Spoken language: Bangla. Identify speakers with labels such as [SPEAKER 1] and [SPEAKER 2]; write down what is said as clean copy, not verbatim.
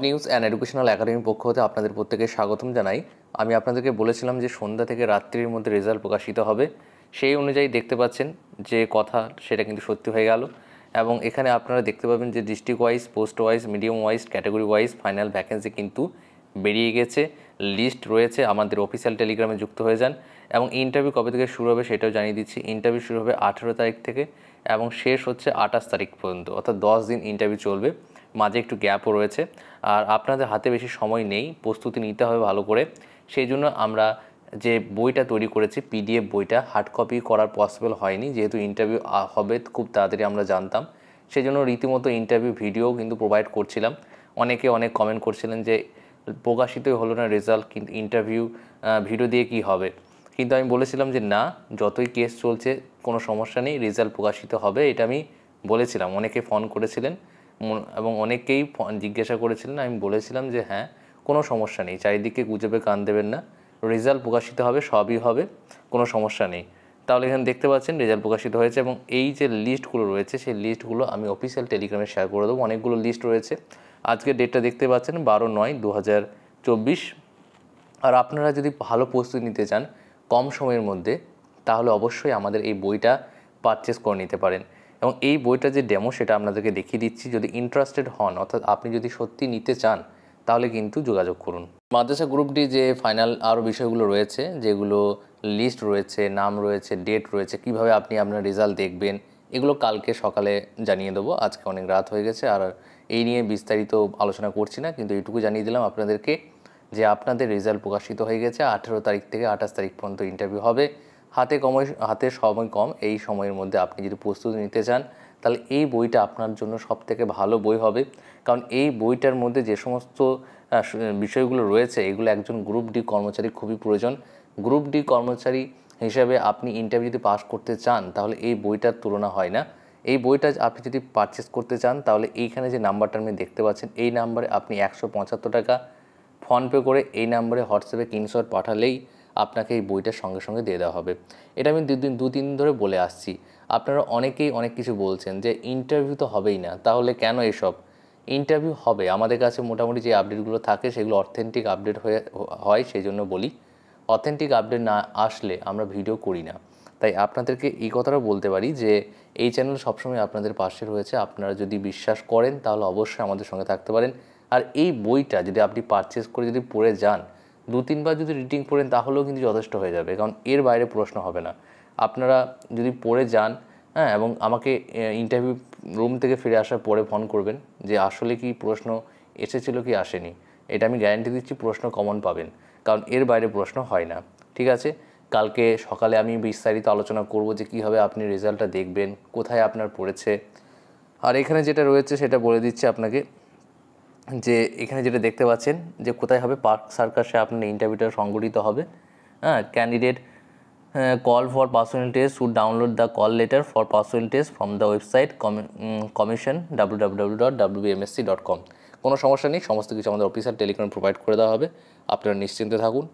[SPEAKER 1] নিউজ অ্যান্ড এডুকেশনাল একাডেমির পক্ষ হতে আপনাদের প্রত্যেকে স্বাগতম জানাই। আমি আপনাদেরকে বলেছিলাম যে সন্ধ্যা থেকে রাত্রির মধ্যে রেজাল্ট প্রকাশিত হবে, সেই অনুযায়ী দেখতে পাচ্ছেন যে কথা সেটা কিন্তু সত্যি হয়ে গেল। এবং এখানে আপনারা দেখতে পাবেন যে district wise, post wise, medium wise, category wise final vacancy কিন্তু বেরিয়ে গেছে, লিস্ট রয়েছে। আমাদের অফিসিয়াল টেলিগ্রামে যুক্ত হয়ে যান। এবং ইন্টারভিউ কবে থেকে শুরু হবে সেটাও জানিয়ে দিচ্ছি। ইন্টারভিউ শুরু হবে 18 তারিখ থেকে এবং শেষ হচ্ছে 28 তারিখ পর্যন্ত, অর্থাৎ 10 দিন ইন্টারভিউ চলবে। মাঝে একটু গ্যাপও রয়েছে। আর আপনাদের হাতে বেশি সময় নেই, প্রস্তুতি নিতে হবে ভালো করে। সেই জন্য আমরা যে বইটা তৈরি করেছি, পিডিএফ বইটা হার্ড কপি করার পসিবল হয়নি, যেহেতু ইন্টারভিউ হবে খুব তাড়াতাড়ি আমরা জানতাম। সেই জন্য রীতিমতো ইন্টারভিউ ভিডিও কিন্তু প্রোভাইড করছিলাম। অনেকে অনেক কমেন্ট করছিলেন যে প্রকাশিতই হলো না রেজাল্ট, কিন্তু ইন্টারভিউ ভিডিও দিয়ে কি হবে। কিন্তু আমি বলেছিলাম যে না, যতই কেস চলছে কোনো সমস্যা নেই, রেজাল্ট প্রকাশিত হবে, এটা আমি বলেছিলাম। অনেকে ফোন করেছিলেন এবং অনেকেই জিজ্ঞাসা করেছিলেন। আমি বলেছিলাম যে হ্যাঁ, কোনো সমস্যা নেই, চারিদিকে গুজবে কান দেবেন না, রেজাল্ট প্রকাশিত হবে, সবই হবে, কোনো সমস্যা নেই। তাহলে এখানে দেখতে পাচ্ছেন রেজাল্ট প্রকাশিত হয়েছে এবং এই যে লিস্টগুলো রয়েছে সেই লিস্টগুলো আমি অফিসিয়াল টেলিগ্রামে শেয়ার করে দেবো। অনেকগুলো লিস্ট রয়েছে। আজকের ডেটটা দেখতে পাচ্ছেন 12/9/2024। আর আপনারা যদি ভালো প্রস্তুতি নিতে চান কম সময়ের মধ্যে, তাহলে অবশ্যই আমাদের এই বইটা পারচেস করে নিতে পারেন। এবং এই বইটা যে ডেমো সেটা আপনাদেরকে দেখিয়ে দিচ্ছি। যদি ইন্টারেস্টেড হন, অর্থাৎ আপনি যদি সত্যি নিতে চান, তাহলে কিন্তু যোগাযোগ করুন। মাদ্রাসা গ্রুপ ডি যে ফাইনাল আরও বিষয়গুলো রয়েছে, যেগুলো লিস্ট রয়েছে, নাম রয়েছে, ডেট রয়েছে, কিভাবে আপনি আপনার রেজাল্ট দেখবেন, এগুলো কালকে সকালে জানিয়ে দেবো। আজকে অনেক রাত হয়ে গেছে, আর এই নিয়ে বিস্তারিত আলোচনা করছি না, কিন্তু এইটুকু জানিয়ে দিলাম আপনাদেরকে যে আপনাদের রেজাল্ট প্রকাশিত হয়ে গেছে। 18 তারিখ থেকে 28 তারিখ পর্যন্ত ইন্টারভিউ হবে। হাতে সময় কম, এই সময়ের মধ্যে আপনি যদি প্রস্তুতি নিতে চান, তাহলে এই বইটা আপনার জন্য সবথেকে ভালো বই হবে। কারণ এই বইটার মধ্যে যে সমস্ত বিষয়গুলো রয়েছে, এগুলো একজন গ্রুপ ডি কর্মচারী খুবই প্রয়োজন। গ্রুপ ডি কর্মচারী হিসাবে আপনি ইন্টারভিউ যদি পাস করতে চান, তাহলে এই বইটার তুলনা হয় না। এই বইটা আপনি যদি পারচেস করতে চান, তাহলে এইখানে যে নাম্বারটা আপনি দেখতে পাচ্ছেন, এই নাম্বারে আপনি 175 টাকা ফোনপে করে এই নাম্বারে হোয়াটসঅ্যাপে স্ক্রিনশট পাঠালেই আপনাকে এই বইটার সঙ্গে সঙ্গে দিয়ে দেওয়া হবে। এটা আমি দু তিন ধরে বলে আসছি। আপনারা অনেকেই অনেক কিছু বলছেন যে ইন্টারভিউ তো হবেই না, তাহলে কেন এসব? ইন্টারভিউ হবে। আমাদের কাছে মোটামুটি যে আপডেটগুলো থাকে সেগুলো অথেন্টিক আপডেট হয়, সেই জন্য বলি। অথেন্টিক আপডেট না আসলে আমরা ভিডিও করি না। তাই আপনাদেরকে এই কথাটা বলতে পারি যে এই চ্যানেল সবসময় আপনাদের পাশে রয়েছে। আপনারা যদি বিশ্বাস করেন, তাহলে অবশ্যই আমাদের সঙ্গে থাকতে পারেন। আর এই বইটা যদি আপনি পারচেস করে যদি পড়ে যান, 2-3 বার যদি রিডিং পড়েন, তাহলেও কিন্তু যথেষ্ট হয়ে যাবে, কারণ এর বাইরে প্রশ্ন হবে না। আপনারা যদি পড়ে যান, হ্যাঁ, এবং আমাকে ইন্টারভিউ রুম থেকে ফিরে আসার পরে ফোন করবেন যে আসলে কি প্রশ্ন এসেছিলো কি আসেনি। এটা আমি গ্যারান্টি দিচ্ছি, প্রশ্ন কমন পাবেন, কারণ এর বাইরে প্রশ্ন হয় না। ঠিক আছে, কালকে সকালে আমি বিস্তারিত আলোচনা করব যে কীভাবে আপনি রেজাল্টটা দেখবেন, কোথায় আপনার পড়েছে। আর এখানে যেটা রয়েছে সেটা বলে দিচ্ছি আপনাকে, যে এখানে যেটা দেখতে পাচ্ছেন যে কোথায় হবে, পার্ক সার্কাসে আপনার ইন্টারভিউটা সংগঠিত হবে। হ্যাঁ, candidate call for personal test should download the call letter for personal test from the website commission www.wbmsc.com। কোনো সমস্যা নেই, সমস্ত কিছু আমাদের অফিসিয়াল টেলিগ্রাম প্রোভাইড করে দেওয়া হবে। আপনারা নিশ্চিন্তে থাকুন।